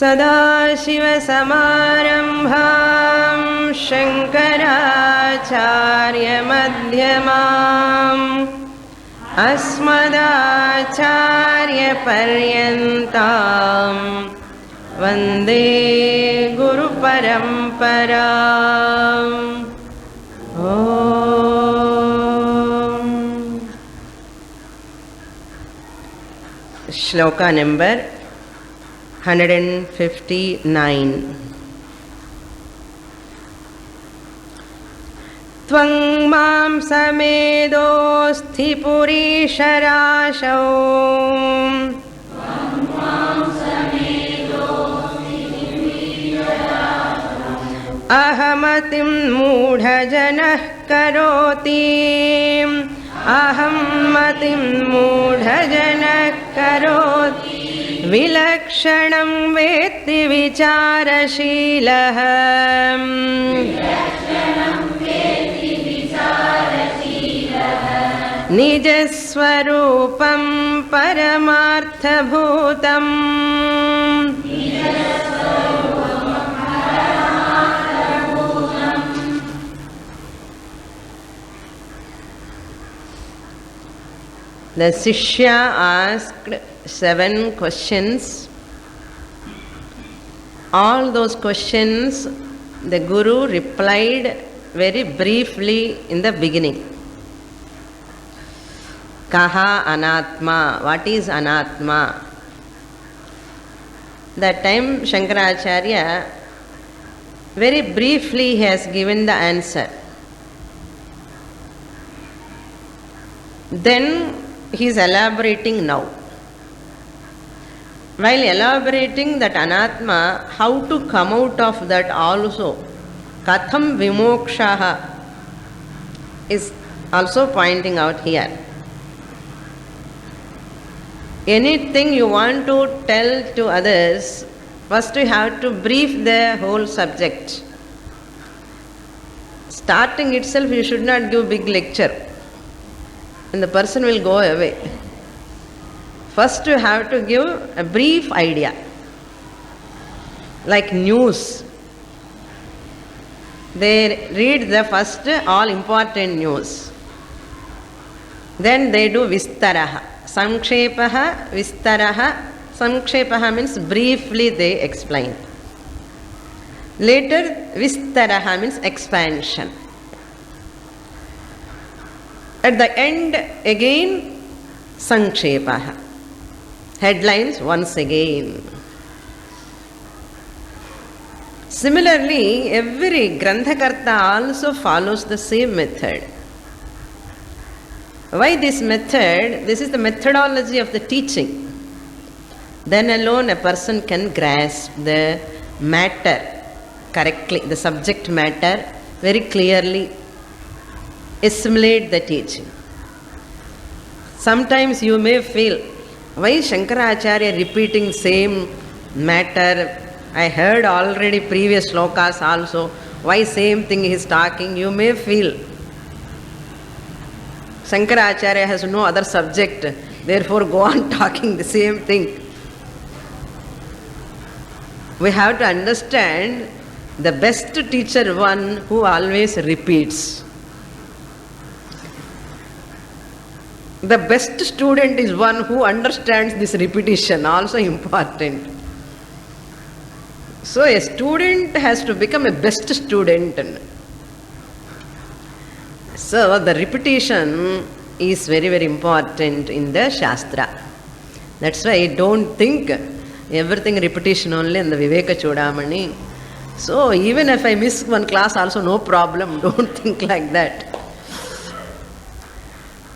सदाशिवसमारम्भां शङ्कराचार्यमध्यमाम् अस्मदाचार्यपर्यन्तां वन्दे गुरुपरम्पराम्। श्लोका नंबर 159। त्वं मां समेदोऽस्ति पुरीशराशौ अहमतिं मूढजनः करोति अहं मतिं मूढजनः करोति विलक्षणं वेत्ति विचारशीलः निजस्वरूपं परमार्थभूतम्। The Shishya asked 7 questions. All those questions the Guru replied very briefly in the beginning. Kaha Anatma? What is Anatma? That time Shankaracharya very briefly has given the answer. Then he is elaborating now. While elaborating that Anatma, how to come out of that also, Katham Vimokshaha is also pointing out here. Anything you want to tell to others, first you have to brief the whole subject. Starting itself, you should not give big lecture, and the person will go away. First you have to give a brief idea, like news. They read the first all important news. Then they do Vistaraha. Sankshepaha, Vistaraha. Sankshepaha means briefly they explain. Later Vistaraha means expansion. At the end again Sankshepaha. Headlines once again. Similarly, every Granthakarta also follows the same method. Why this method? This is the methodology of the teaching. Then alone a person can grasp the matter correctly, the subject matter very clearly, assimilate the teaching. Sometimes you may feel, why Shankaracharya repeating same matter? I heard already previous slokas also. Why same thing he is talking? You may feel Shankaracharya has no other subject, therefore go on talking the same thing. We have to understand the best teacher one who always repeats. The best student is one who understands this repetition, also important. So a student has to become a best student. So the repetition is very, very important in the Shastra. That's why don't think everything repetition only in the Viveka Chudamani. So even if I miss one class also no problem, don't think like that.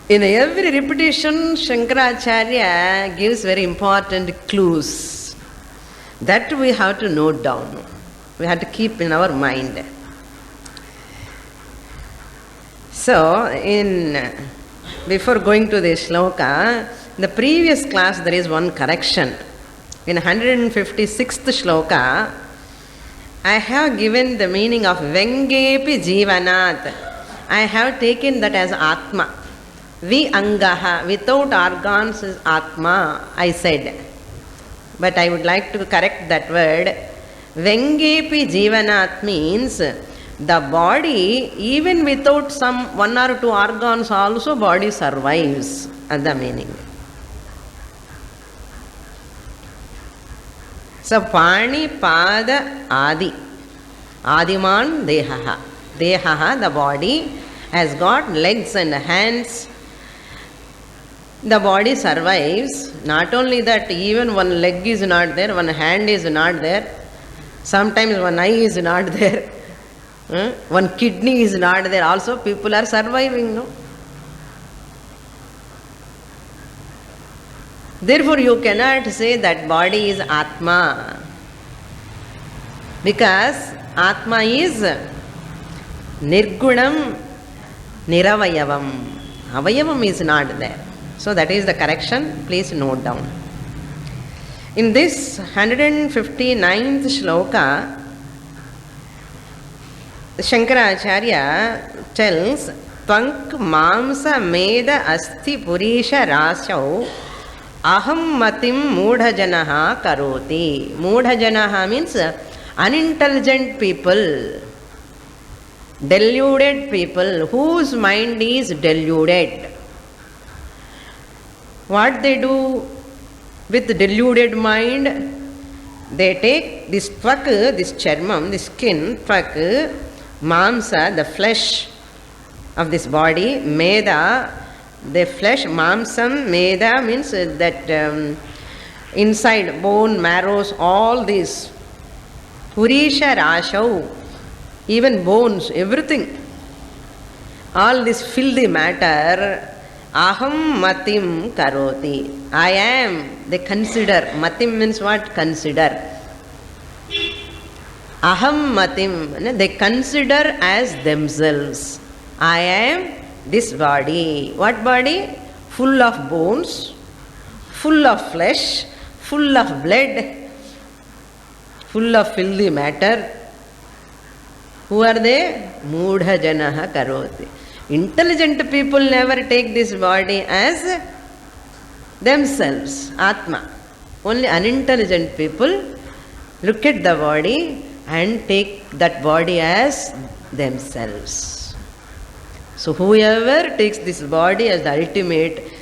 In every repetition, Shankaracharya gives very important clues. That we have to note down. We have to keep in our mind. So, before going to the shloka, the previous class there is one correction. In 156th shloka, I have given the meaning of Vengepi Jivanat. I have taken that as Atma. Vi Angaha, without organs is Atma, I said. but I would like to correct that word. Vengepi Jivanat means the body, even without some one or two organs also, body survives. That's the meaning. So Pani Pada Adi. Adiman Dehaha. Dehaha, the body, has got legs and hands. The body survives. Not only that, even one leg is not there, one hand is not there. Sometimes one eye is not there. One kidney is not there. Also people are surviving, no? Therefore you cannot say that body is Atma. Because Atma is Nirgunam Niravayavam. Avayavam is not there. So that is the correction. Please note down. In this 159th shloka, Shankaracharya tells, Tvank mamsa meda asti purisha rasyav aham matim mudhajanaha karoti. Mudhajanaha means unintelligent people, deluded people, whose mind is deluded. What they do with deluded mind? They take this tvak, this charmam, this skin, tvak, mamsa, the flesh of this body, meda, the flesh, mamsam, meda means that inside bone, marrows, all this, purisha rashav, even bones, everything, all this filthy matter, aham matim karoti. I am, they consider. Matim means what? Consider. Aham matim, they consider as themselves. I am this body. What body? Full of bones, full of flesh, full of blood, full of filthy matter. Who are they? Mudha janaha karoti. Intelligent people never take this body as themselves, Atma. Only unintelligent people look at the body and take that body as themselves. So whoever takes this body as the ultimate,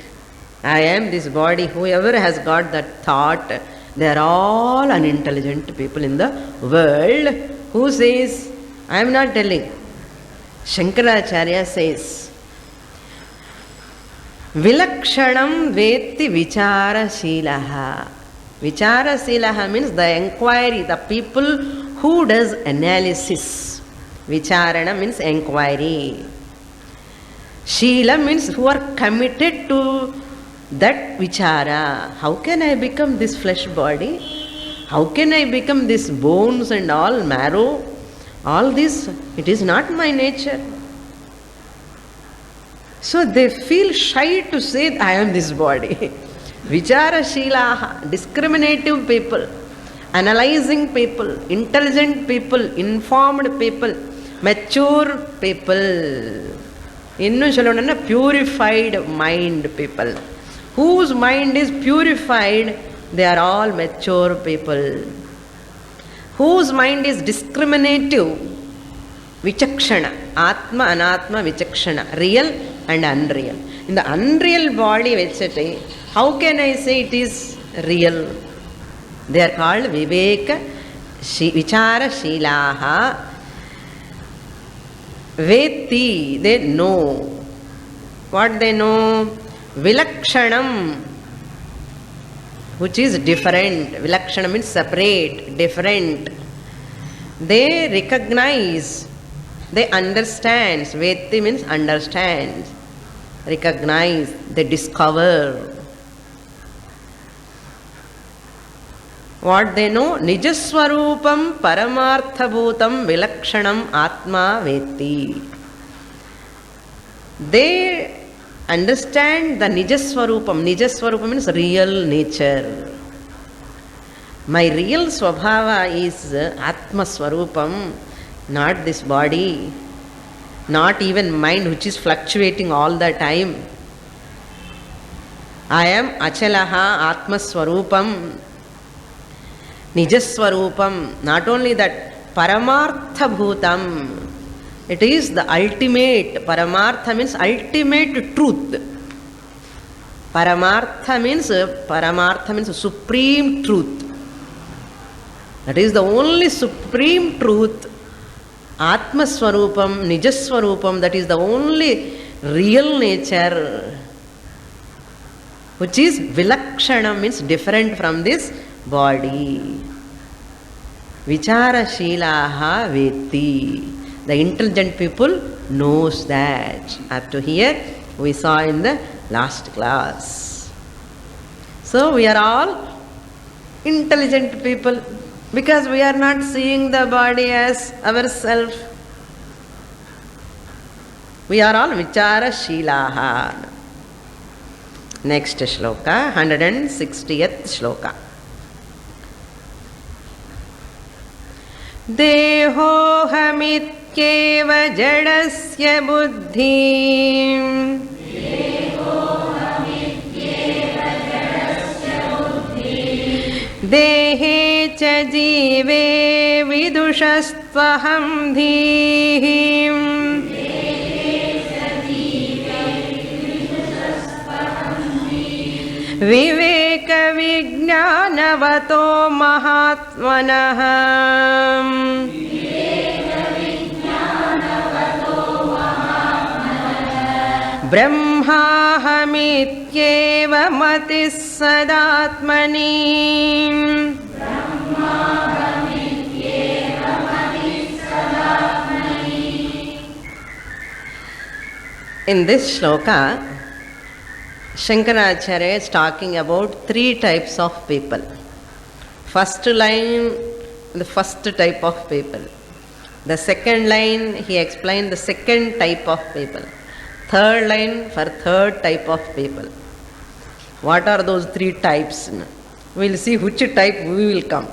I am this body, whoever has got that thought, they are all unintelligent people in the world. Who says? I am not telling. Shankaracharya says, Vilakshanam vetti vichara-shilaha. Vichara-shilaha means the inquiry, the people who does analysis. Vicharana means inquiry. Shila means who are committed to that vichara. How can I become this flesh body? How can I become this bones and all marrow? All this, it is not my nature. So they feel shy to say, I am this body. Vichara Shilaha, discriminative people, analyzing people, intelligent people, informed people, mature people. Innu sollona purified mind people. Whose mind is purified, they are all mature people. Whose mind is discriminative, vichakshana, atma, anatma, vichakshana, real and unreal. In the unreal body, vechate, how can I say it is real? They are called viveka, vichara shilaha, veti, they know. What they know? Vilakshanam, which is different. Vilakshana means separate, different. They recognize, they understand. Veti means understand, recognize, they discover. What they know? Nijaswarupam paramarthabhutam vilakshanam atma veti. They understand the Nijaswarupam. Nijaswarupam means real nature. My real Swabhava is Atma Swarupam, not this body, not even mind which is fluctuating all the time. I am Achalaha Atma Swarupam. Nijaswarupam. Not only that, Paramartha Bhutam. It is the ultimate. Paramartha means ultimate truth. Paramartha means supreme truth. That is the only supreme truth. Atma Swarupam, Nijaswarupam, that is the only real nature, which is Vilakshanam, means different from this body. Vichara Shilaha Veti. The intelligent people knows that. Up to here we saw in the last class. So we are all intelligent people because we are not seeing the body as ourself. We are all Vichara Shilaha. Next shloka, 160th shloka. देहोऽहमित्येव जडस्य बुद्धिं देहे च जीवे विदुषस्त्वहं धीः विवेकविज्ञानवतो महात्मनः ब्रह्माहमित्येव मतिः सदात्मनि. In this shloka, Shankaracharya is talking about 3 types of people. First line, the first type of people. The second line, he explained the second type of people. Third line for third type of people. What are those 3 types? We will see which type we will come.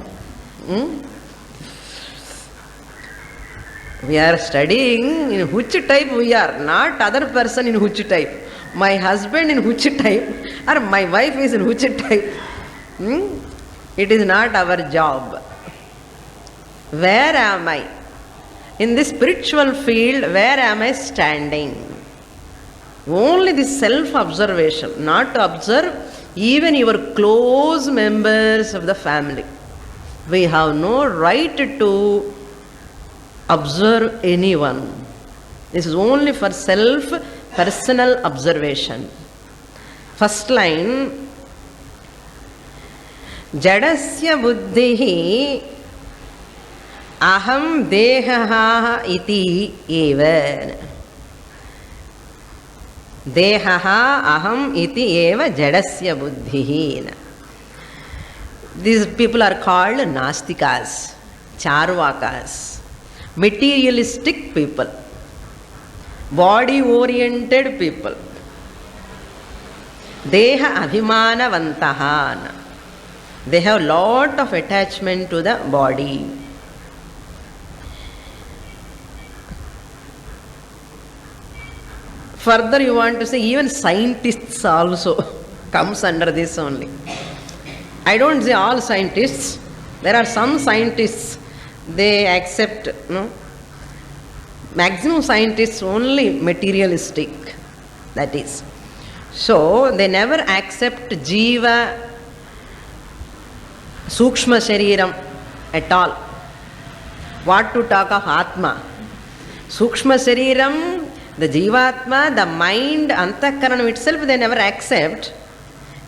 We are studying in which type we are, not other person in which type. My husband in which type or my wife is in which type. It is not our job. Where am I? In this spiritual field, where am I standing? Only this self-observation, not to observe even your close members of the family. We have no right to observe anyone. This is only for personal observation. First line, Jadasya buddhihi aham dehaha iti eva. Dehaha aham iti eva jadasya buddhihi. These people are called Nastikas, Charvakas, materialistic people, body-oriented people. Deha abhimanavantaha. They have lot of attachment to the body. Further you want to say even scientists also comes under this only. I don't say all scientists. There are some scientists, they accept, maximum scientists only materialistic, that is. So they never accept Jiva, Sukshma Shariram at all. What to talk of Atma? Sukshma Shariram, the Jivatma, the mind, Antakaranam itself they never accept.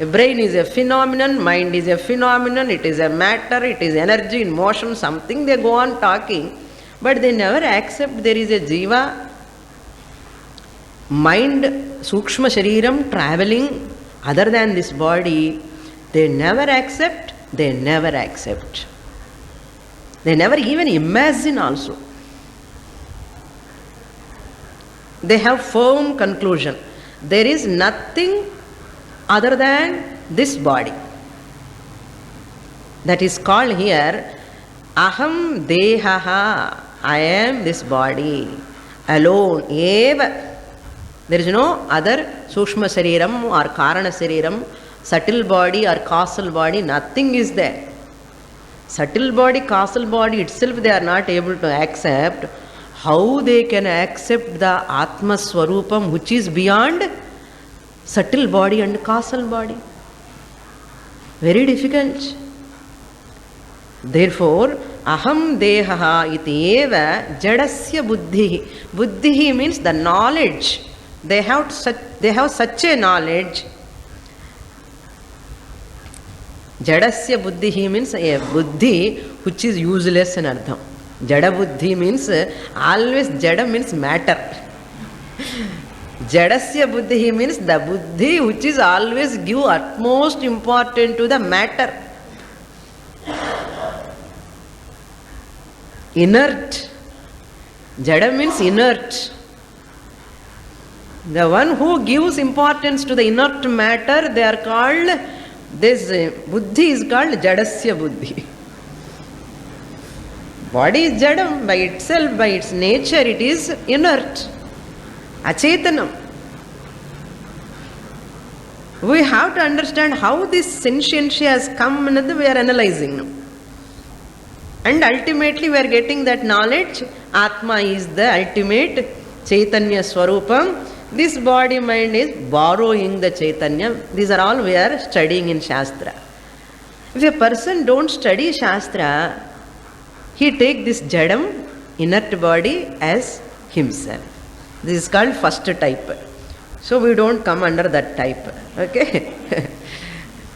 A brain is a phenomenon, mind is a phenomenon, it is a matter, it is energy in motion, something they go on talking, but they never accept there is a Jiva, mind, Sukshma Shariram traveling other than this body. They never accept, they never accept. They never even imagine also. They have firm conclusion. There is nothing other than this body. That is called here Aham Dehaha. I am this body alone. Eva. There is no other Sukshma Shariram or Karana Shariram, subtle body or causal body, nothing is there. Subtle body, causal body itself they are not able to accept. How they can accept the Atma Swarupam which is beyond subtle body and causal body? Very difficult. Therefore, aham dehaha iti eva jadasya buddhi. Buddhi means the knowledge. They have such a knowledge. Jadasya buddhi means a buddhi which is useless in artham. Jada buddhi means always jada means matter. Jadasya buddhi means the buddhi which is always give utmost importance to the matter. Inert. Jada means inert. The one who gives importance to the inert matter, they are called, this buddhi is called jadasya buddhi. Body is jadam by itself, by its nature, it is inert, achetanam. We have to understand how this sentientia has come, and we are analyzing now. And ultimately we are getting that knowledge, Atma is the ultimate Chaitanya Swarupam. This body mind is borrowing the Chaitanya. These are all we are studying in Shastra. If a person don't study Shastra, he take this jadam, inert body, as himself. This is called first type. So we don't come under that type. Okay?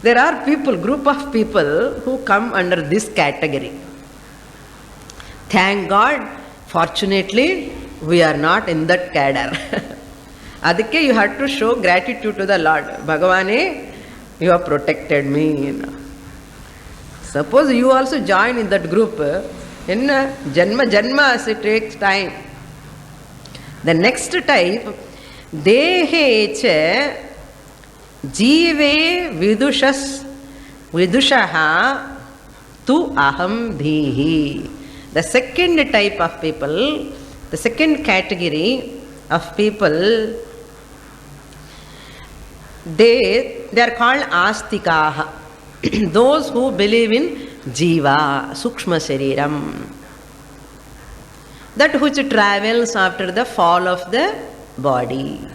There are people, group of people who come under this category. Thank God, fortunately, we are not in that cadre. Adike you have to show gratitude to the Lord. Bhagavane, you have protected me. Suppose you also join in that group, in janma as it takes time. The next type, dehe jive vidushaha tu aham dhihi. The second type of people, the second category of people, they are called astikaha. Those who believe in jiva, sukshma shariram, that which travels after the fall of the body.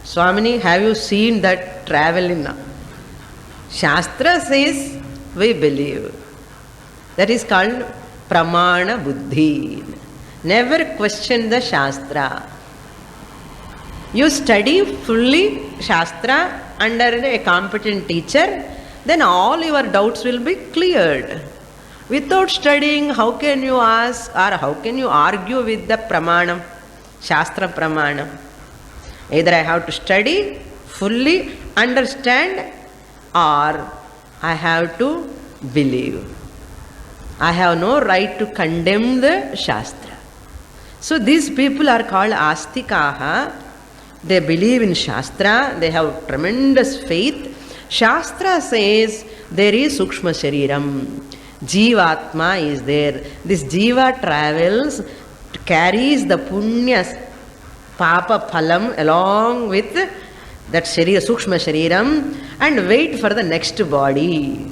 Swamini, have you seen that traveling? Shastra says we believe. That is called pramana buddhi. Never question the Shastra. You study fully Shastra under a competent teacher, then all your doubts will be cleared. Without studying, how can you ask or how can you argue with the pramanam, Shastra pramanam? Either I have to study, fully understand, or I have to believe. I have no right to condemn the Shastra. So these people are called astikaha. They believe in Shastra. They have tremendous faith. Shastra says there is sukshma shariram. Jivatma is there. This jiva travels, carries the punya papa phalam along with that sharira, sukshma shariram, and wait for the next body.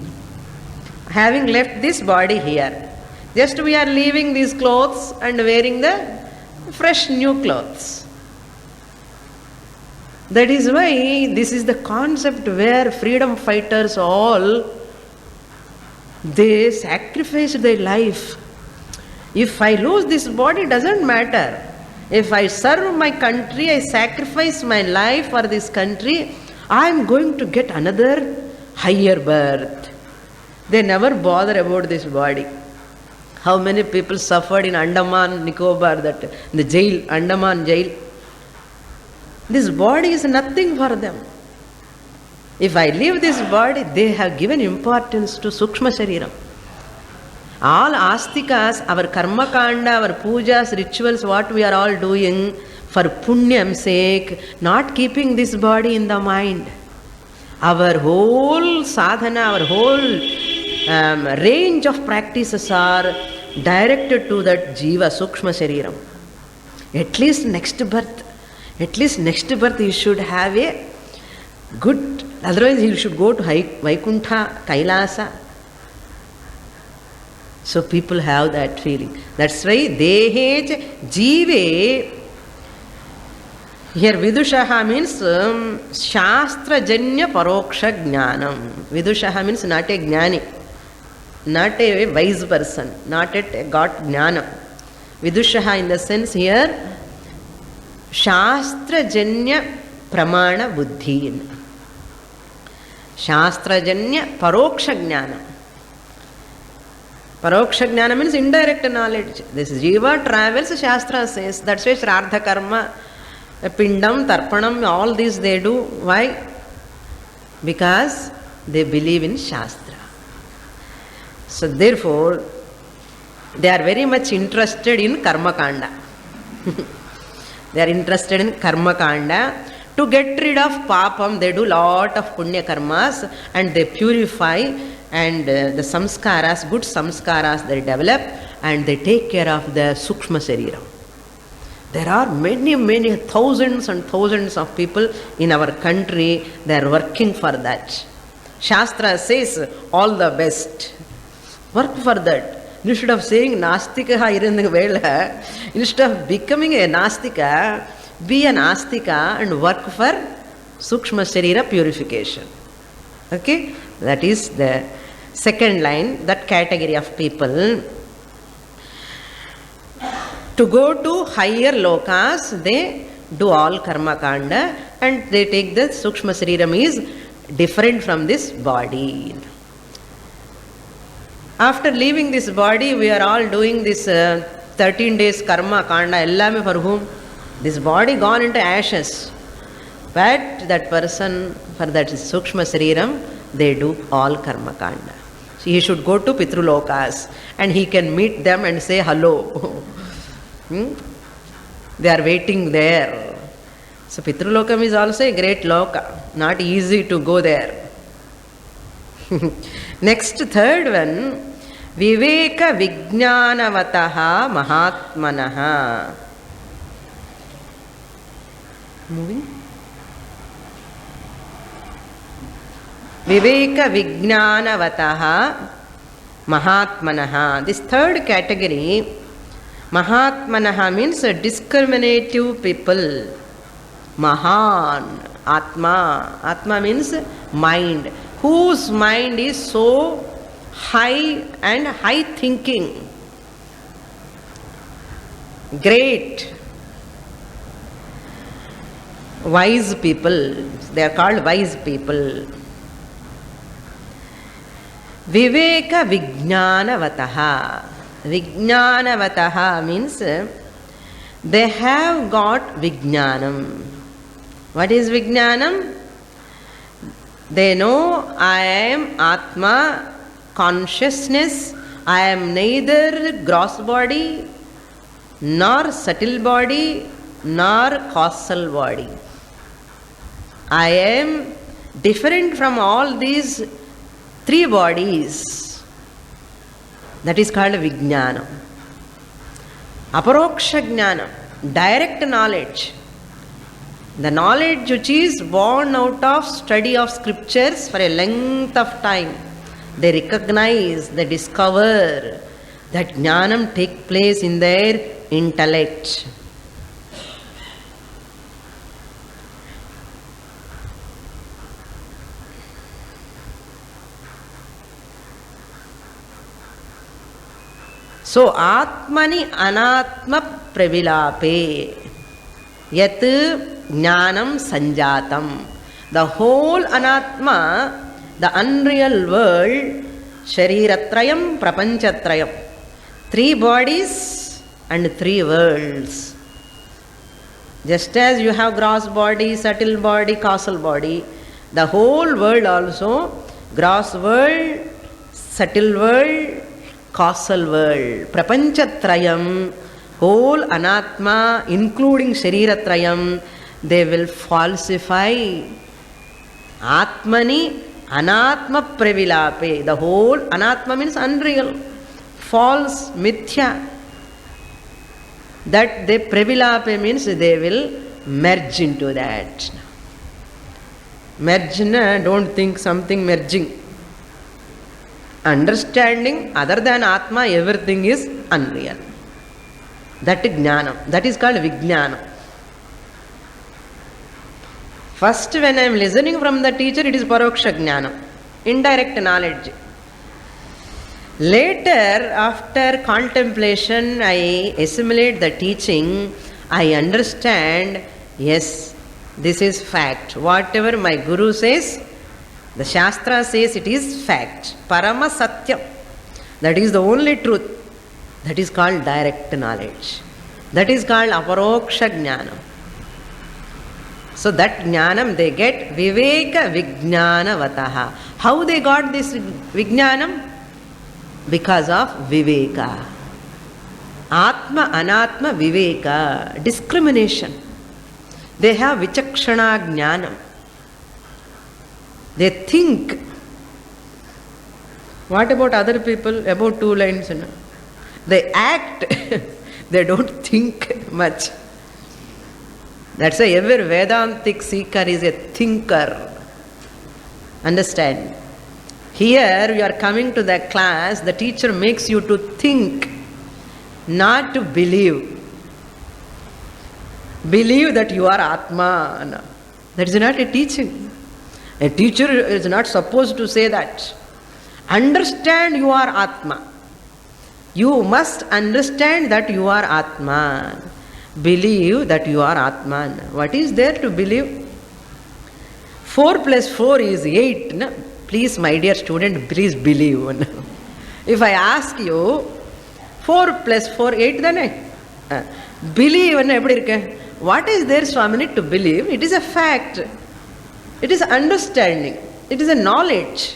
Having left this body here, just we are leaving these clothes and wearing the fresh new clothes. That is why this is the concept where freedom fighters all, they sacrifice their life. If I lose this body, doesn't matter. If I serve my country, I sacrifice my life for this country, I am going to get another higher birth. They never bother about this body. How many people suffered in Andaman, Nicobar, that the jail, Andaman jail. This body is nothing for them. If I leave this body, they have given importance to Sukshma Shariram. All astikas, our karma kanda, our pujas, rituals, what we are all doing for punyam sake, not keeping this body in the mind. Our whole sadhana, our whole range of practices are directed to that jiva, sukshma shariram. At least next birth you should have a Good. Otherwise he should go to Vaikuntha, Kailasa. So people have that feeling. That's why Dehej Jive. Here Vidushaha means Shastra Janya Paroksha Jnanam. Vidushaha means not a Jnani, not a wise person, not a got Jnanam. Vidushaha in the sense here Shastra Janya Pramana Buddhi. Shastra Janya Paroksha Jnanam. Paroksha Jnana means indirect knowledge. This Jiva travels, Shastra says. That's why Shraddha Karma, Pindam, Tarpanam, all these they do. Why? Because they believe in Shastra. So therefore, they are very much interested in Karma Kanda. They are interested in Karma Kanda. To get rid of Papam, they do lot of Punya Karmas and they purify. And the samskaras, good samskaras they develop and they take care of the Sukshma Sharira. There are many thousands and thousands of people in our country, they are working for that. Shastra says all the best. Work for that. Instead of saying Nastikaha irundha vela, instead of becoming a Nastika, be an Astika and work for Sukshma Sharira purification. Okay? That is the second line, that category of people. To go to higher lokas, they do all karma kanda and they take the Sukshma Sariram is different from this body. After leaving this body, we are all doing this 13 days karma kanda, ellame for whom? This body gone into ashes. But that person, for that Sukshma Sariram, they do all karma kanda. So he should go to Pitrulokas and he can meet them and say hello. They are waiting there. So Pitrulokam is also a great loka. Not easy to go there. Next, third one. Viveka Vijnanavataha Mahatmanaha. Moving. Viveka Vijnanavataha Mahatmanaha. This third category, Mahatmanaha means discriminative people. Mahan, Atma. Atma means mind. Whose mind is so high and high thinking. Great. Wise people. They are called wise people. Viveka Vijnanavataha. Vijnanavataha means they have got Vijnanam. What is Vijnanam? They know I am Atma, consciousness. I am neither gross body, nor subtle body, nor causal body. I am different from all these three bodies. That is called Vijnanam. Aparoksha Jnanam, direct knowledge. The knowledge which is born out of study of scriptures for a length of time. They recognize, they discover that Jnanam take place in their intellect. So, Atmani Anatma Pravilape Yat Jnanam Sanjatam. The whole Anatma, the unreal world, Shariratrayam, Prapanchatrayam. Three bodies and three worlds. Just as you have gross body, subtle body, causal body, the whole world also, gross world, subtle world, causal world, Prapanchatrayam, whole Anatma, including Shariratrayam, they will falsify. Atmani Anatma Pravilape. The whole Anatma means unreal, false, mithya. That they Pravilape means they will merge into that. Merge, don't think something merging. Understanding other than Atma, everything is unreal. That is Jnanam. That is called Vijnanam. First, when I am listening from the teacher, it is Paroksha Jnanam, indirect knowledge. Later, after contemplation, I assimilate the teaching, I understand, yes, this is fact. Whatever my Guru says, the Shastra says it is fact. Parama Satyam. That is the only truth. That is called direct knowledge. That is called Aparoksha Jnanam. So that Jnanam they get Viveka Vijnanavataha. How they got this Vijnanam? Because of Viveka. Atma Anatma Viveka. Discrimination. They have Vichakshana Jnanam. They think. What about other people? About 2 lines. They act. They don't think much. That's why every Vedantic seeker is a thinker. Understand? Here you are coming to the class, the teacher makes you to think, not to believe. Believe that you are Atma. That is not a teaching. A teacher is not supposed to say that. Understand you are Atma. You must understand that you are Atma. Believe that you are Atman. What is there to believe? 4 plus 4 is 8. No? Please, my dear student, please believe. If I ask you, 4 plus 4, 8 then believe. What is there, Swamini, to believe? It is a fact. It is understanding. It is a knowledge.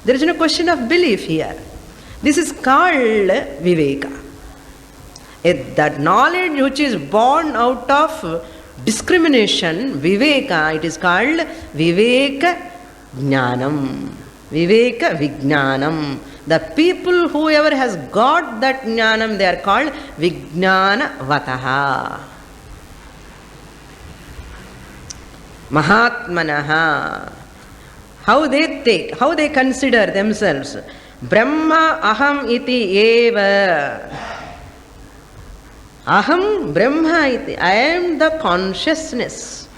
There is no question of belief here. This is called Viveka. That knowledge which is born out of discrimination, Viveka, it is called Viveka Jnanam. Viveka Vijnanam. The people, whoever has got that Jnanam, they are called Vijnanavataha. Mahatmanaha. How they take, how they consider themselves. Brahma aham iti eva. Aham Brahma iti. I am the consciousness.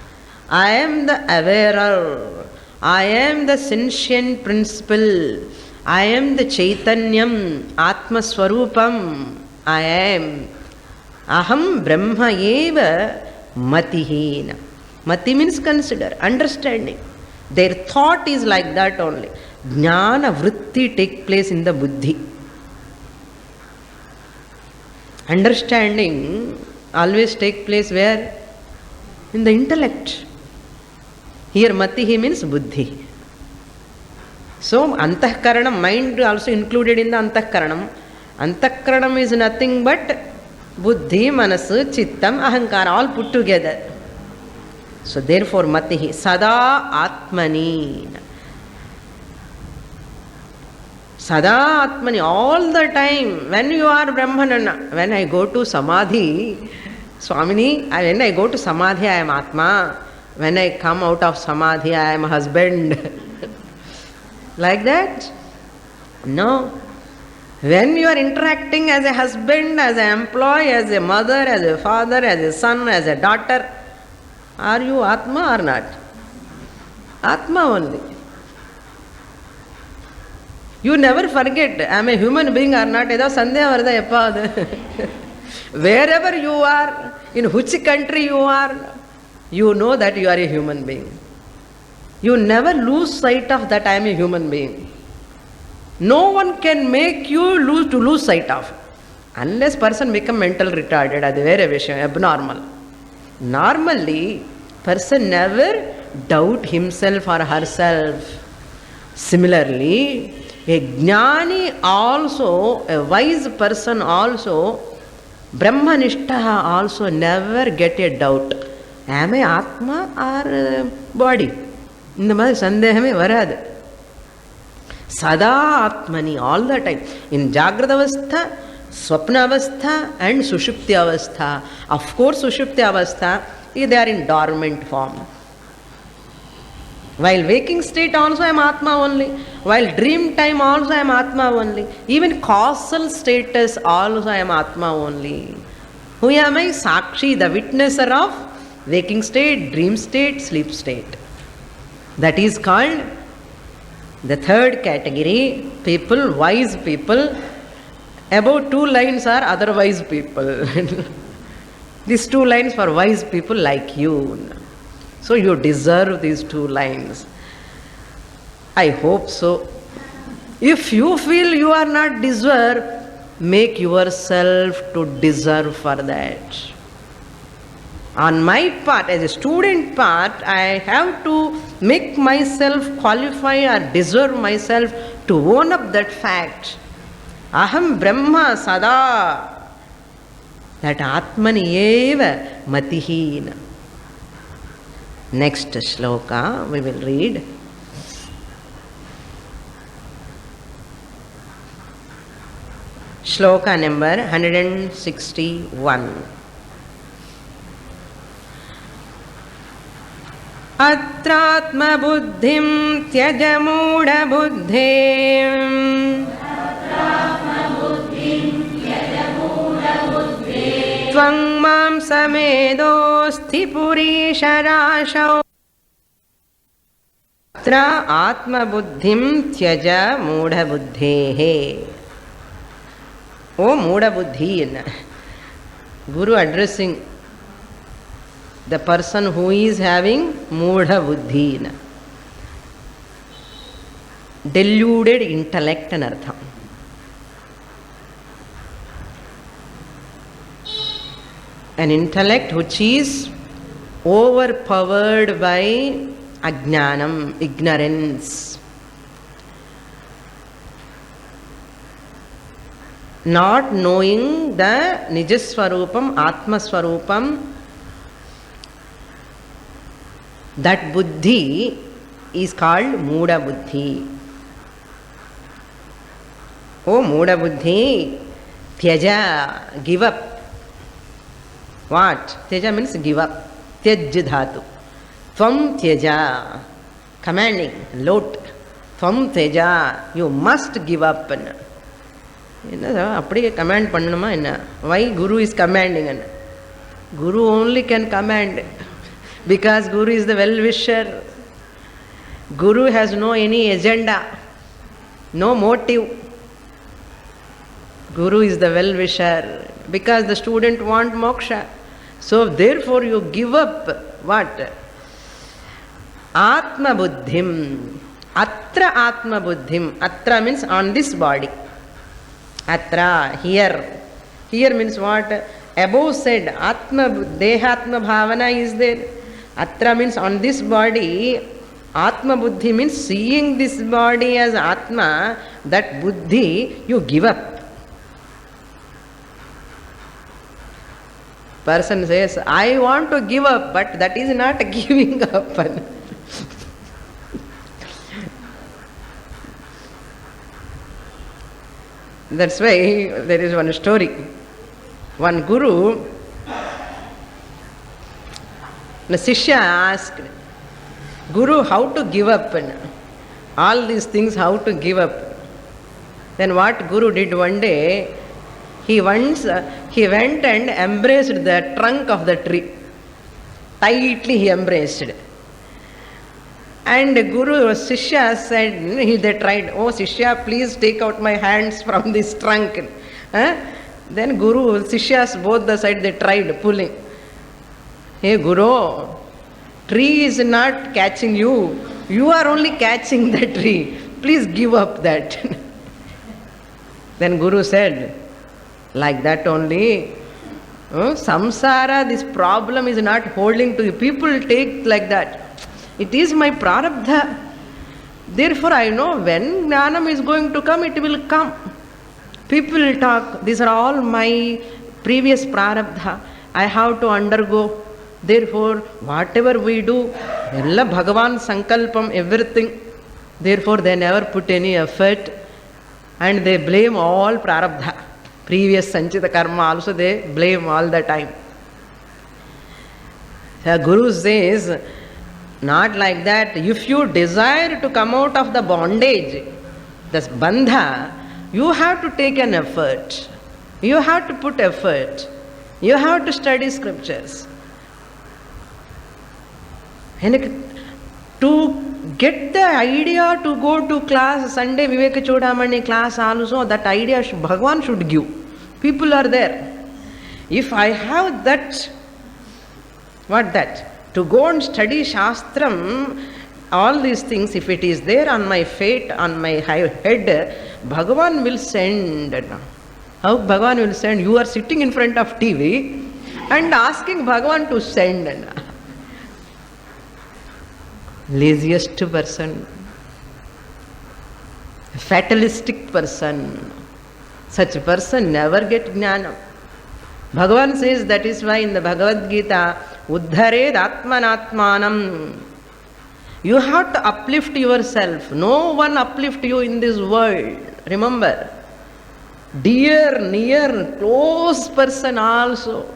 I am the awarer. I am the sentient principle. I am the Chaitanyam, Atma Swarupam. I am. Aham Brahma eva matihina. Mati means consider, understanding. Their thought is like that only. Jnana vritti take place in the buddhi. Understanding always take place where? In the intellect. Here matihi means buddhi. So antahkaranam, mind also included in the antahkaranam. Antahkaranam is nothing but buddhi, manasu, chittam, ahankara, all put together. So therefore matihi sada atmani. Sada atmani, all the time. When you are Brahmanana, when I go to Samadhi, Swamini, when I go to Samadhi, I am Atma. When I come out of Samadhi, I am husband. Like that? No. When you are interacting as a husband, as an employee, as a mother, as a father, as a son, as a daughter, are you Atma or not? Atma only. You never forget, I am a human being or not. Wherever you are, in which country you are, you know that you are a human being. You never lose sight of that I am a human being. No one can make you lose sight of. Unless person become mental retarded, that's very vishayam, abnormal. Normally, person never doubt himself or herself. Similarly, a jnani also, a wise person also, Brahmanishtaha also never get a doubt. Am I Atma or body? இந்த மாதிரி சந்தேகமே வராது. சதா ஆத்மனி, all the time. In Jagrata Avastha, Swapna Avastha and Sushupti Avastha. Of course, Sushupti Avastha, they are in dormant form. While waking state also I am Atma only. While dream time also I am Atma only. Even causal status also I am Atma only. Who am I? Sakshi, the witnesser of waking state, dream state, sleep state. That is called the third category, people, wise people. Above 2 lines are otherwise people. These 2 lines for wise people like you. So you deserve these 2 lines. I hope so. If you feel you are not deserve, make yourself to deserve for that. On my part, as a student part, I have to make myself qualify or deserve myself to own up that fact. Aham Brahma Sada. That Atmani eva Matihi. Next shloka we will read. Shloka number 161. Atratma buddhim tyaja mooda buddhim Tvang mam samedosti purisharashau Atra atma buddhim tyaja mooda buddhehe. Oh mooda buddhi. Guru addressing the person who is having mooda buddhi, deluded intellect and artham. An intellect which is overpowered by ajnanam, ignorance, not knowing the nijaswarupam, atmaswarupam. That buddhi is called mooda buddhi. Oh mooda buddhi, tyaja, give up. What? Tyaja means give up. Tyaj dhatu. Tvam tyaja, commanding, lot. Tvam tyaja, you must give up. Appadi command pannanuma enna? Why Guru is commanding? Guru only can command. Because Guru is the well-wisher. Guru has no any agenda, no motive. Guru is the well-wisher. Because the student want moksha. So therefore you give up what? Atma buddhim. Atra atma buddhim. Atra means on this body. Atra, here. Here means what? Above said, Atma, Dehatma Bhavana is there. Atra means on this body. Atma buddhi means seeing this body as Atma. That buddhi you give up. Person says, I want to give up, but that is not giving up. That's why there is one story. One guru, the Sishya asked, Guru, how to give up? All these things, how to give up? Then what Guru did one day, he went and embraced the trunk of the tree. Tightly he embraced. And Guru, Sishya said, they tried, oh Sishya, please take out my hands from this trunk. Then Guru, Sishyas, both the side, they tried pulling. Hey Guru, tree is not catching you. You are only catching the tree. Please give up that. Then Guru said, like that only. Samsara, this problem is not holding to you. People take like that. It is my prarabdha. Therefore I know when jnanam is going to come, it will come. People will talk, these are all my previous prarabdha. I have to undergo. Therefore, whatever we do, ella Bhagavan sankalpam, everything. Therefore, they never put any effort and they blame all prarabdha. Previous sanchita karma also they blame all the time. The Guru says, Not like that. If you desire to come out of the bondage, this bandha, you have to take an effort. You have to put effort. You have to study scriptures. And to get the idea to go to class, Sunday Viveka Chodamani class also, that idea Bhagavan should give. People are there. If I have that, what that? To go and study Shastram, all these things, if it is there on my fate, on my head, Bhagavan will send. How Bhagavan will send? You are sitting in front of TV and asking Bhagavan to send. Laziest person, fatalistic person, such a person never get jnana. Bhagavan says, that is why in the Bhagavad Gita, Uddhared Atmanatmanam. You have to uplift yourself. No one uplift you in this world. Remember, dear, near, close person also.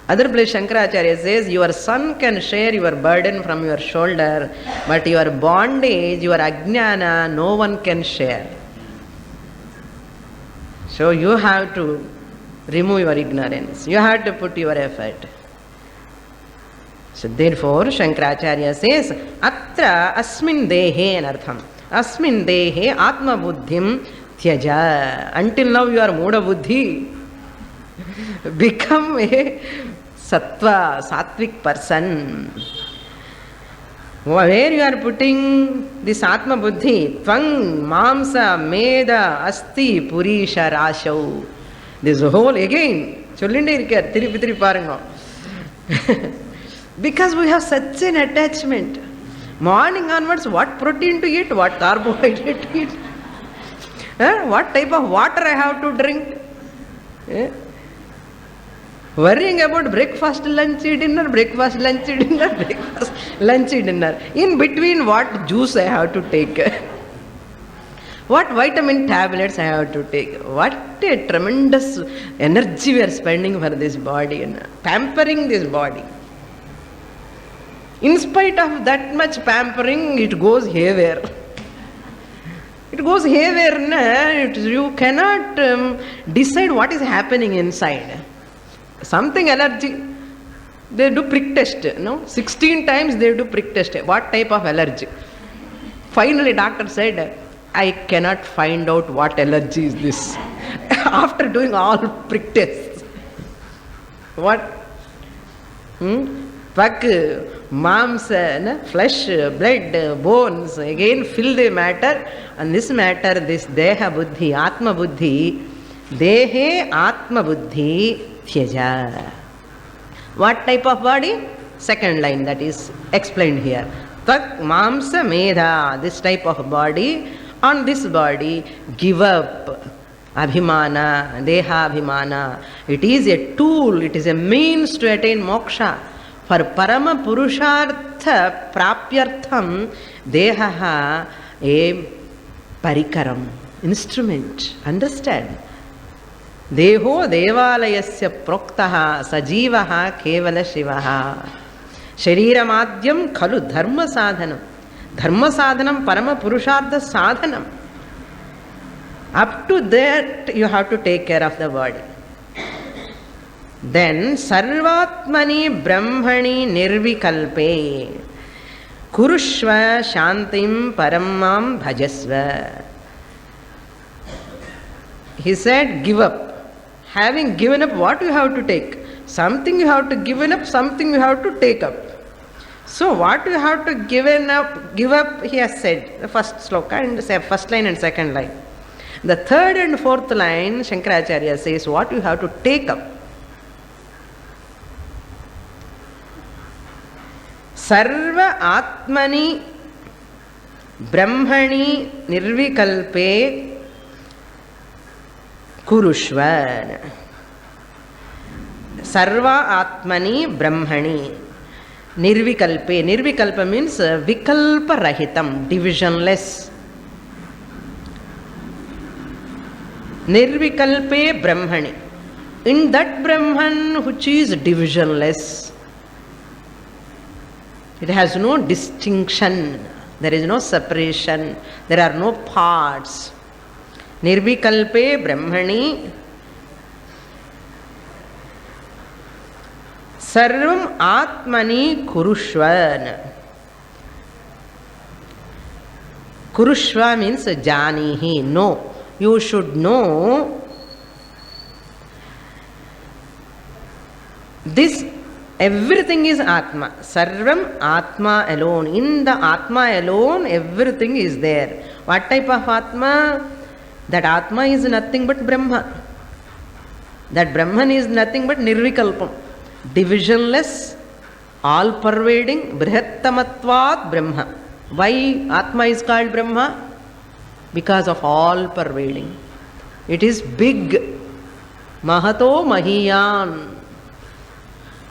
Other place Shankaracharya says, your son can share your burden from your shoulder, but your bondage, your ajnana, no one can share. So you have to remove your ignorance. You have to put your effort. So therefore, Shankaracharya says, Atra asmin dehe anartham. Asmin dehe atma buddhim tyaja. Until now you are Muda buddhi. Become a sattva, sattvic person. Where you are putting this atma buddhi, tvang, mamsa, meda, asti, purisha, rashau. This whole again, sollinde irukar, tirupitri parunga. Because we have such an attachment. Morning onwards, what protein to eat, what carbohydrate to eat, what type of water I have to drink. Worrying about breakfast, lunch, dinner, breakfast, lunch, dinner, breakfast, lunch, dinner. In between, what juice I have to take. What vitamin tablets I have to take. What a tremendous energy we are spending for this body and pampering this body. In spite of that much pampering, it goes haywire. It goes haywire. You cannot decide what is happening inside. Something allergy. They do prick test. No? 16 times they do prick test. What type of allergy? Finally, doctor said, I cannot find out what allergy is this. After doing all prick tests. What? Pak, mamsa, flesh, blood, bones, again fill the matter. And this matter, this deha buddhi, atma buddhi, dehe atma buddhi tyaja. What type of body? Second line that is explained here. Tak mamsa medha, this type of body. On this body, give up abhimana, deha abhimana. It is a tool, it is a means to attain moksha. For parama purushartha prapyartham dehaha a parikaram, instrument. Understand? Deho devalayasya proktaha sajivaha kevala shivaha. Shariramadhyam khalu dharma sadhanam. Dharma sadhanam parama purushartha sadhanam. Up to that you have to take care of the body. Then sarvatmani brahmani nirvikalpe kurushva shantim paramam bhajasva. He said, give up. Having given up, what you have to take? Something you have to give up, something you have to take up. So what you have to give up, he has said, the first sloka and the first line and second line. The third and fourth line, Shankaracharya says, what you have to take up. Sarva atmani brahmani nirvikalpe kurushva. Sarva atmani brahmani nirvikalpe. Nirvikalpa means vikalpa rahitam, divisionless. Nirvikalpe brahmani. In that Brahman which is divisionless. It has no distinction. There is no separation. There are no parts. Nirvikalpe Brahmani Sarvam Atmani Kurushvan. Kurushva means janihi, know. You should know this. Everything is Atma. Sarvam Atma alone. In the Atma alone, everything is there. What type of Atma? That Atma is nothing but Brahma. That Brahman is nothing but Nirvikalpam. Divisionless, all-pervading, Brihattamatvat Brahma. Why Atma is called Brahma? Because of all-pervading. It is big. Mahato Mahiyan.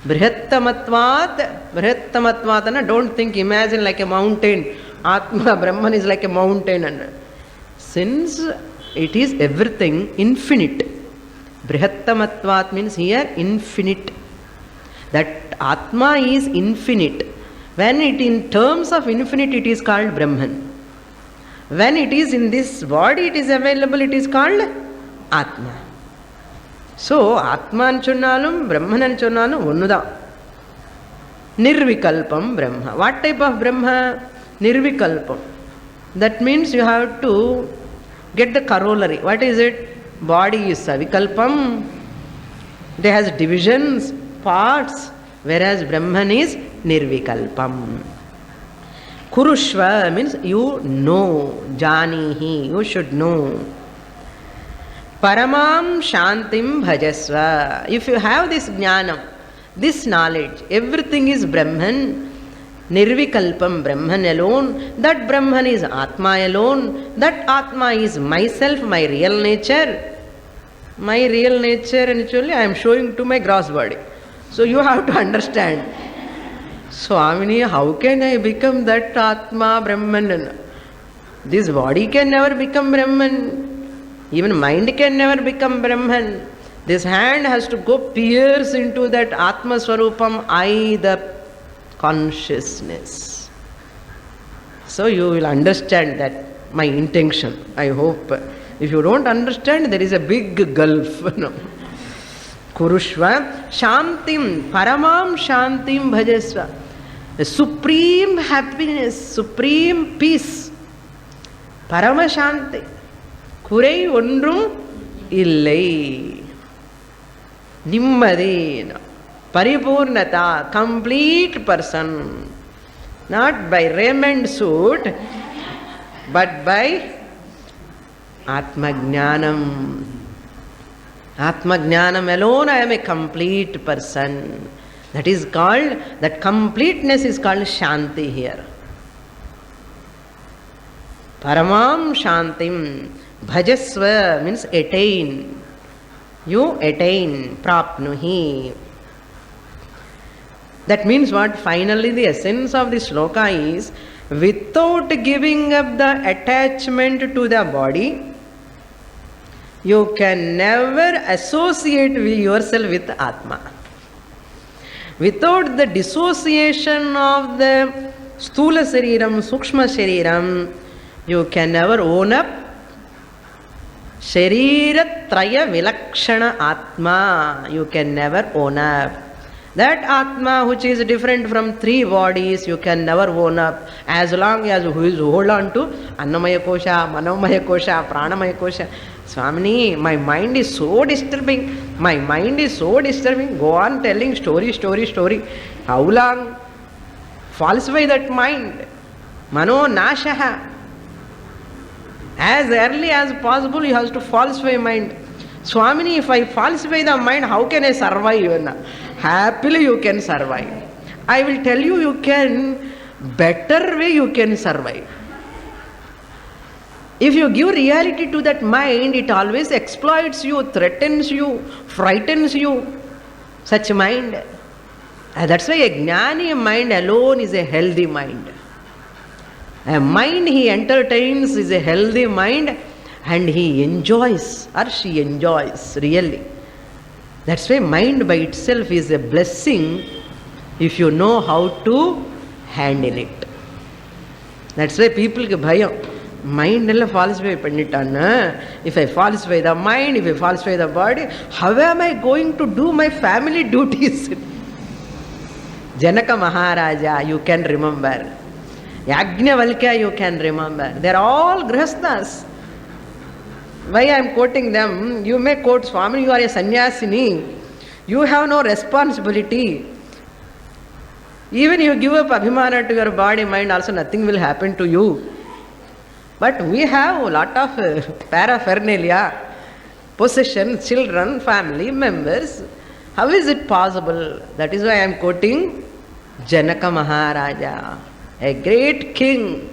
Brihattamatvat, don't think, imagine like a mountain. Atma, Brahman is like a mountain. Since it is everything, infinite. Brihattamatvat means here infinite. That Atma is infinite. When it in terms of infinite, it is called Brahman. When it is in this body, it is available, it is called Atma. So, Atma anchunalum, Brahman anchunalum, onnuda. Nirvikalpam Brahma. What type of Brahma? Nirvikalpam. That means you have to get the corollary. What is it? Body is Savikalpam. It has divisions, parts, whereas Brahman is Nirvikalpam. Kurushva means you know, janihi, you should know. Paramam Shantim Bhajasva. If you have this jnanam, this knowledge, everything is Brahman, Nirvikalpam, Brahman alone, that Brahman is Atma alone, that Atma is myself, my real nature. My real nature, actually, I am showing to my gross body. So you have to understand. Swamini, how can I become that Atma, Brahman? This body can never become Brahman. Even mind can never become Brahman. This hand has to go pierce into that Atma Swarupam, I, the consciousness. So you will understand that my intention, I hope. If you don't understand, there is a big gulf. No. Kurushva, Shantim, Paramam Shantim Bhajasva. The supreme happiness, supreme peace. Parama Shanti. Kurai ondrum illai. Nimmadi. Paripurnata, complete person. Not by raiment suit, but by Atmajnanam. Atmajnanam alone I am a complete person. That is called, that completeness is called Shanti here. Paramam Shantim. Bhajasva means attain. You attain. Prapnuhi. That means what? Finally the essence of this sloka is, without giving up the attachment to the body, you can never associate yourself with Atma. Without the dissociation of the Stula Shariram, Sukshma Shariram, you can never own up Sharira Traya Vilakshana Atma. You can never own up. That Atma which is different from three bodies, you can never own up as long as you hold on to Annamaya Kosha, Manomaya Kosha, Pranamaya Kosha. Swamini, my mind is so disturbing. My mind is so disturbing. Go on telling story. How long? Falsify that mind. Mano Nashaha. As early as possible, you have to falsify mind. Swamini, if I falsify the mind, how can I survive? Happily you can survive. I will tell you, you can, better way you can survive. If you give reality to that mind, it always exploits you, threatens you, frightens you. Such mind. That's why a jnani mind alone is a healthy mind. A mind he entertains is a healthy mind, and he enjoys or she enjoys really. That's why mind by itself is a blessing if you know how to handle it. That's why people get bhayam. Mind ella falsify pannitana. If I falsify the mind, if I falsify the body, how am I going to do my family duties? Janaka Maharaja, you can remember. Yajnavalkya, you can remember. They are all grihasthas. Why I am quoting them? You may quote Swami, you are a sannyasini. You have no responsibility. Even you give up abhimana to your body, mind, also nothing will happen to you. But we have a lot of paraphernalia, possessions, children, family members. How is it possible? That is why I am quoting Janaka Maharaja, a great king,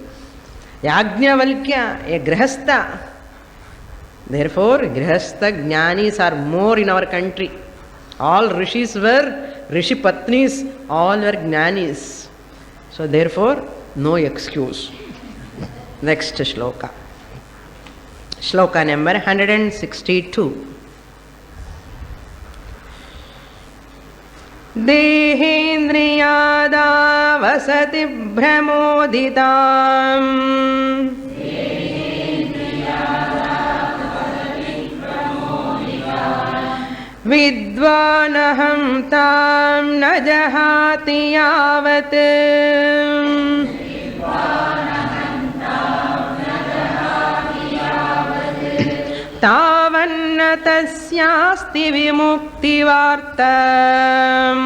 Yajnavalkya, a grihastha. Therefore, grihastha jnanis are more in our country. All rishis were rishi patnis, all were jnanis. So therefore, no excuse. Next shloka. Shloka number 162. Dehendriyada vasati bhramoditam Vidvanaham tam na jahati yavat tavanna tasyasti vimukti vartam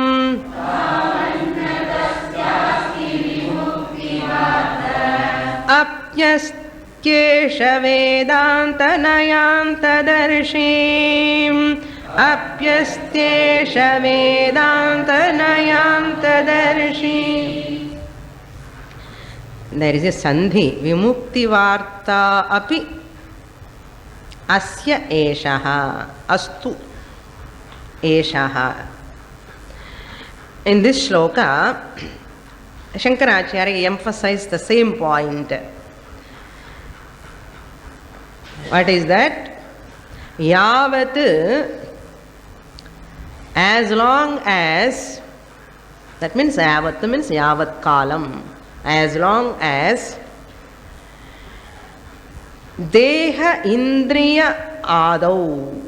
apyaskesha vedanta nayanta darshim apyastyesha vedanta nayanta darshim. There is a sandhi, vimukti varta api asya eshaha, astu eshaha. In this shloka, Shankaracharya emphasized the same point. What is that? Yavat, as long as, that means yavat means yavat kalam, as long as deha indriya adau,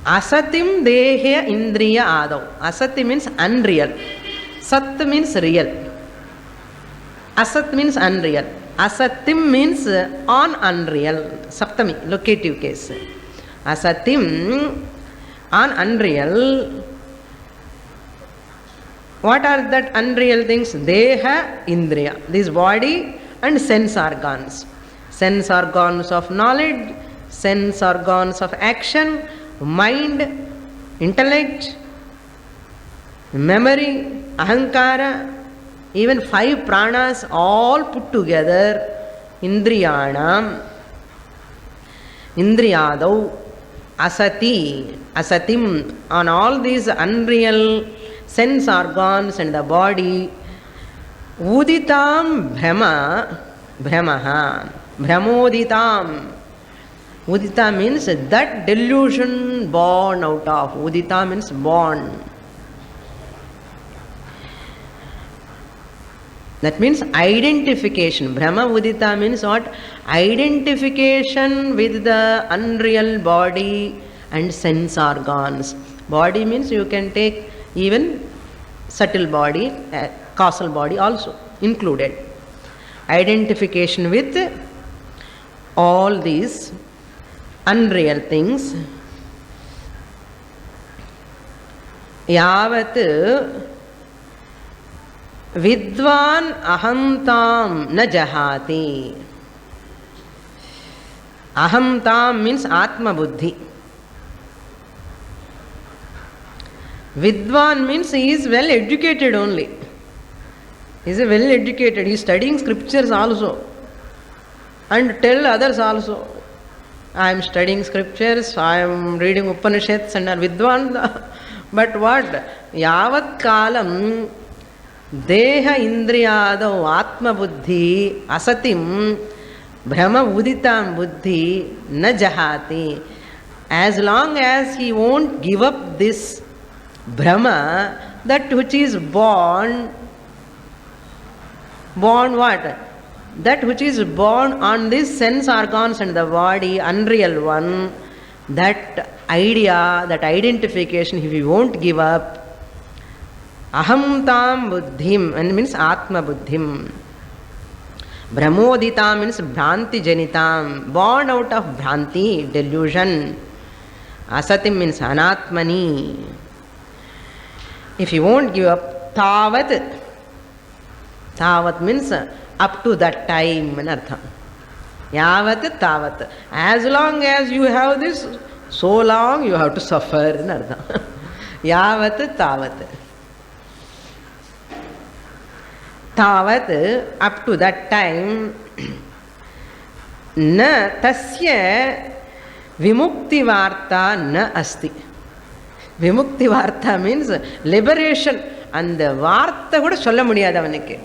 asatim deha indriya adau. Asati means unreal, sat means real, asat means unreal, asatim means on unreal, saptami, locative case. Asatim, on unreal. What are that unreal things? Deha indriya, this body and sense organs. Sense organs of knowledge, sense organs of action, mind, intellect, memory, ahankara, even 5 pranas all put together, indriyanam, indriyadau, asati, asatim, on all these unreal sense organs and the body, uditam bhrama, bhramaha, bhramoditam. Udita means that delusion born out of. Udita means born. That means identification. Brahma Udita means what? Identification with the unreal body and sense organs. Body means you can take even subtle body, causal body also included. Identification with all these unreal things. Yavat vidvan ahamtam na jahati. Ahamtam means atma buddhi. Vidvan means he is well educated only. He is well educated. He is studying scriptures also. And tell others also. I am studying scriptures, I am reading Upanishads and are Vidwan. But what? Yavat kalam deha indriyadau atma buddhi asatim brahma uditam buddhi na jahati. As long as he won't give up this Brahma, that which is born what? That which is born on these sense organs and the body, unreal one, that idea, that identification, if we won't give up, aham tam buddhim, and means atma buddhim. Brahmodita means bhranti janitam, born out of bhranti, delusion. Asati means anatmani. If you won't give up, tavat. Tavat means up to that time in artham. Yavat tavat. As long as you have this, so long you have to suffer in artham. Yavat tavat. Tavat, up to that time, na tasya vimukti varta na asti. Vimukti varta means liberation. அந்த வார்த்தை கூட சொல்ல முடியாது அவனுக்கு.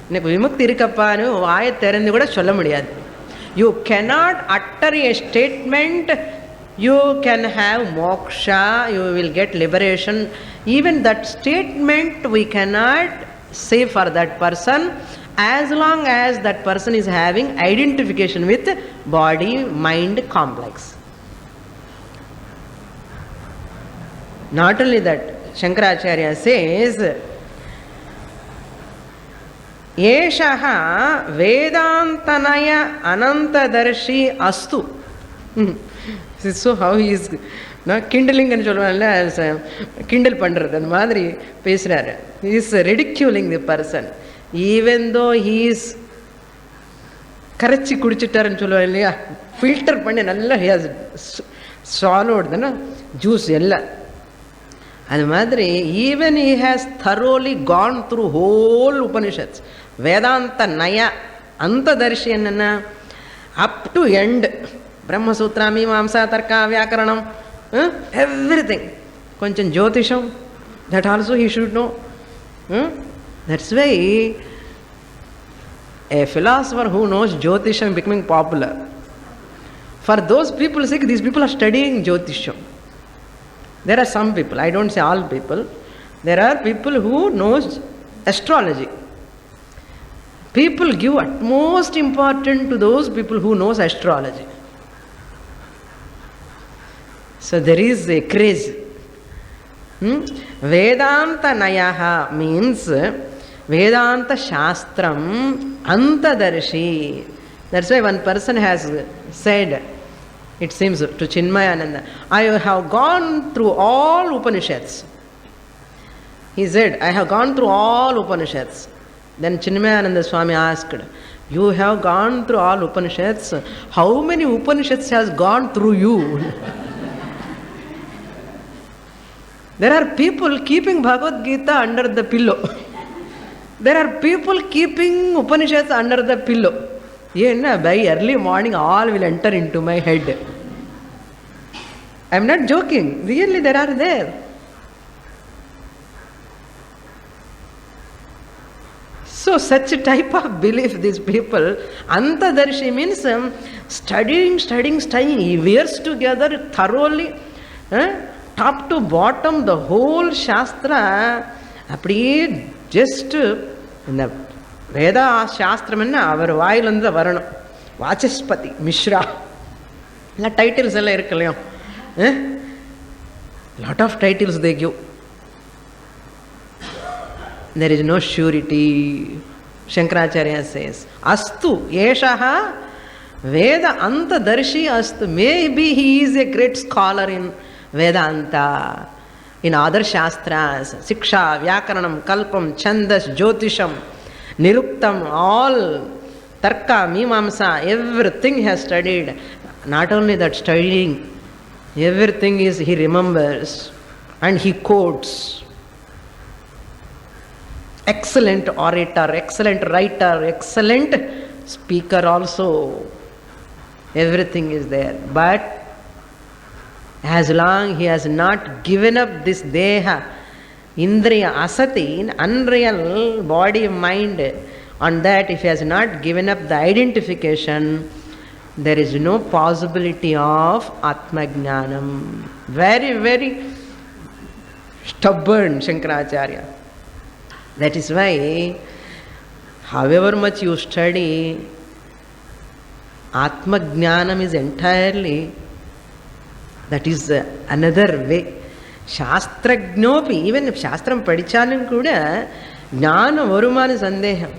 எனக்கு விமுக்தி இருக்கப்பா,னு வாயை திறந்து கூட சொல்ல முடியாது. You cannot utter a statement, you can have moksha, you will get liberation. Even that statement we cannot say for that person as long as that person is having identification with body mind complex. Not only that, Shankaracharya says, Yeshaha Vedantanaya Anantadarshi Astu. So how he is kindling and kindle pandrat and madri pesrar. He is ridiculing the person. Even though he is karachi kudichittar and solluva, filter panni nalla he has swallowed the juice ella. And madri, even he has thoroughly gone through whole Upanishads, Vedanta Naya, Antadarshi, up to end, Brahma Sutra, Mimamsa, Tarka, Vyakaranam, everything. Konchan Jyotisham, that also he should know. That's why a philosopher who knows Jyotisham is becoming popular. For those people, these people are studying Jyotisham. There are some people, I don't say all people, there are people who knows astrology. People give utmost importance to those people who knows astrology. So there is a craze. Vedanta Nayaha means Vedanta Shastram Antadarshi. That's why one person has said, it seems to Chinmayananda, I have gone through all Upanishads. He said, I have gone through all Upanishads. Then Chinmayananda Swami asked, you have gone through all Upanishads, how many Upanishads has gone through you? There are people keeping Bhagavad Gita under the pillow. There are people keeping Upanishads under the pillow. By early morning all will enter into my head. I am not joking. Really there are there. So such a type of belief these people, Antadarshi means studying years together thoroughly, top to bottom the whole Shastra, just in the Veda Shastram our vaayilanda varanam. Vachaspati, Mishra. Titles alla irukkalaya. Lot of titles they give. There is no surety. Shankaracharya says, Astu, Yeshaha Veda Antadarshi Astu. Maybe he is a great scholar in Vedanta, in other Shastras, Siksha, Vyakaranam, Kalpam, Chandas, Jyotisham, Niruktam, all Tarka, Mimamsa, everything he has studied. Not only that, studying, everything is he remembers and he quotes. Excellent orator, excellent writer, excellent speaker also. Everything is there. But as long he has not given up this deha, Indriya Asati, unreal body, mind, on that if he has not given up the identification, there is no possibility of Atma Jnanam. Very, very stubborn Shankaracharya. That is why, however much you study, Atma Jnanam is entirely, that is another way. Shastrajnopi, even if Shastram Padichalum Kuda, Jnana Varumana Sandeham.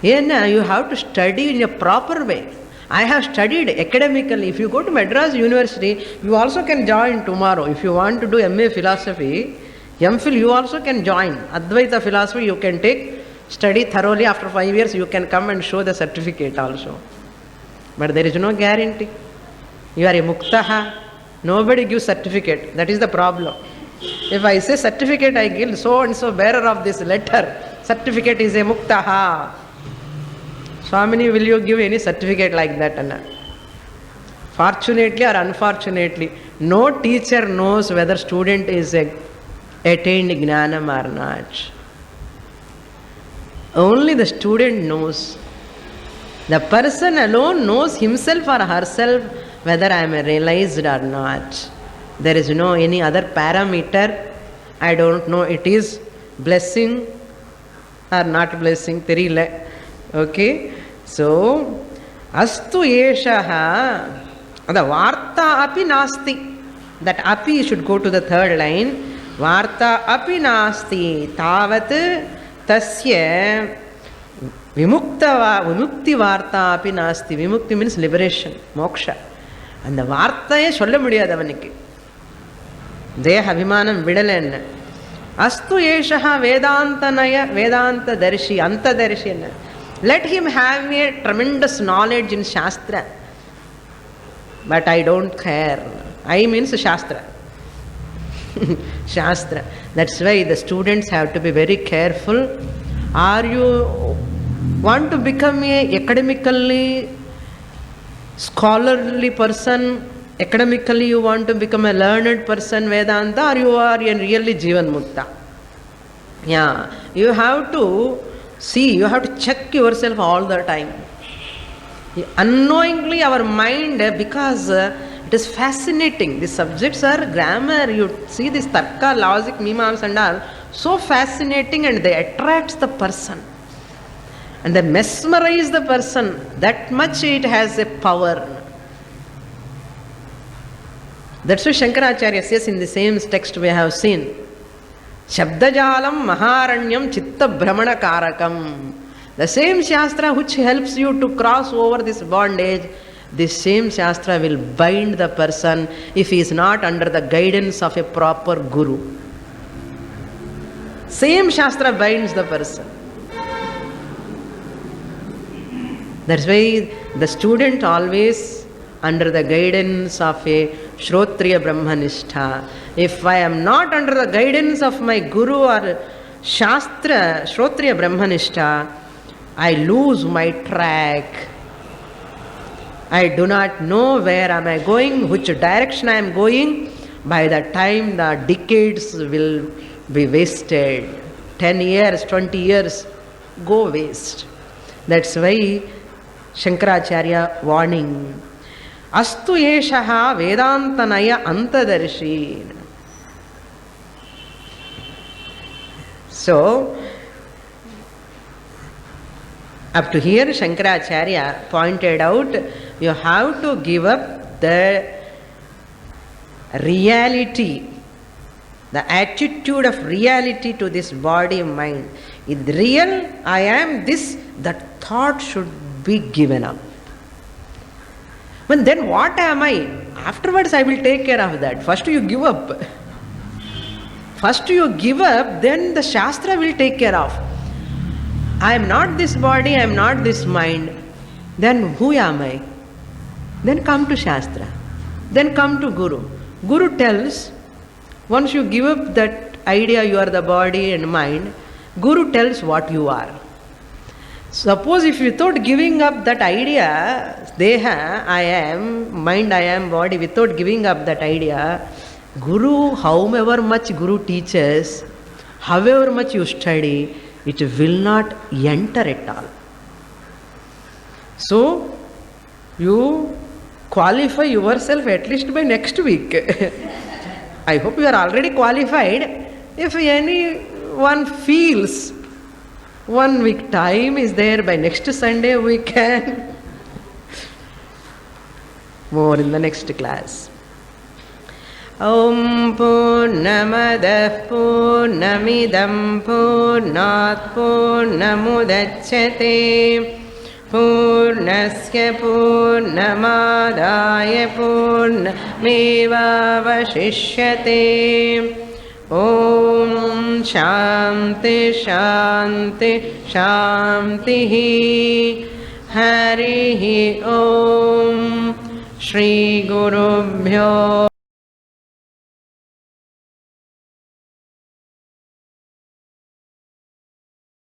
Here you have to study in a proper way. I have studied academically. If you go to Madras University, you also can join tomorrow. If you want to do MA Philosophy, MPhil, you also can join. Advaita Philosophy you can take, study thoroughly. After 5 years, you can come and show the certificate also. But there is no guarantee. You are a Muktaha. Nobody gives certificate. That is the problem. If I say certificate, I give so and so bearer of this letter. Certificate is a Muktaha. Swamini, will you give any certificate like that? Anna? Fortunately or unfortunately, no teacher knows whether student is attained Jnanam or not. Only the student knows. The person alone knows himself or herself whether I am realized or not. There is no any other parameter. I don't know it is blessing or not blessing. Theriyala. Okay. So, astu eshaha, the varta api nasti. That api should go to the third line. Varta api nasti. Tavat tasya vimukti varta api nasti. Vimukti means liberation, moksha. And the vartaye solla mudiyadhu avanukku. Deha abhimanam vidalen. Astu eshaha vedantanaya vedanta darshi, anta darshi. Let him have a tremendous knowledge in Shastra. But I don't care. I means Shastra. Shastra. That's why the students have to be very careful. Are you want to become a academically scholarly person? Academically you want to become a learned person, Vedanta, or you are a really Jivan Mukta? Yeah. You have to see, you have to check yourself all the time. Unknowingly our mind, because it is fascinating. The subjects are grammar, you see this tarka, logic, mimams and all, so fascinating, and they attract the person. And they mesmerize the person. That much it has a power. That's why Shankaracharya says in the same text we have seen, Shabdajalam Maharanyam Chitta Brahmana Karakam. The same Shastra which helps you to cross over this bondage, this same Shastra will bind the person if he is not under the guidance of a proper Guru. Same Shastra binds the person. That's why the student always under the guidance of a Shrotriya Brahmanistha. If I am not under the guidance of my Guru or Shastra, Shrotriya Brahmanistha, I lose my track. I do not know where am I going, which direction I am going. By the time the decades will be wasted. 10 years, 20 years go waste. That's why Shankaracharya warning. Astu eshaha vedantanaya antadarshi. So, up to here Shankaracharya pointed out, you have to give up the reality, the attitude of reality to this body mind. Is real, I am this, that thought should be given up. But then what am I? Afterwards I will take care of that. First you give up. First you give up, then the Shastra will take care of. I am not this body, I am not this mind. Then who am I? Then come to Shastra. Then come to Guru. Guru tells, once you give up that idea you are the body and mind, Guru tells what you are. Suppose if without giving up that idea, Deha, I am, mind, I am, body, without giving up that idea, Guru, however much Guru teaches, however much you study, it will not enter at all. So, you qualify yourself at least by next week. I hope you are already qualified. If anyone feels 1 week time is there, by next Sunday we can. More in the next class. Om Purnamadah Purnamidam Purnat Purnamudachyate Purnasya Purnamadaya Purnamevavashishyate. Om Shanti Shanti Shanti. Harihi Om. Shri Gurubhyo